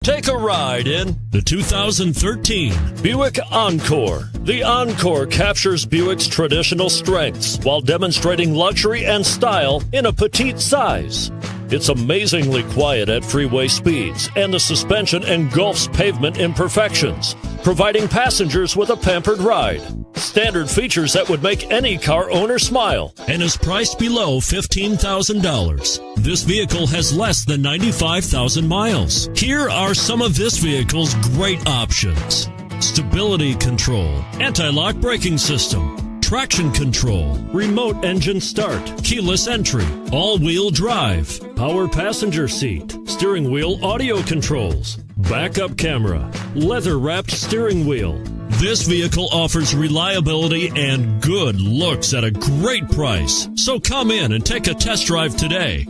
Take a ride in the 2013 Buick Encore. The Encore captures Buick's traditional strengths while demonstrating luxury and style in a petite size. It's amazingly quiet at freeway speeds, and the suspension engulfs pavement imperfections, providing passengers with a pampered ride. Standard features that would make any car owner smile, and is priced below $15,000. This vehicle has less than 95,000 miles. Here are some of this vehicle's great options: stability control, anti-lock braking system, traction control, remote engine start, keyless entry, all-wheel drive, power passenger seat, steering wheel audio controls, backup camera, leather-wrapped steering wheel. This vehicle offers reliability and good looks at a great price. So come in and take a test drive today.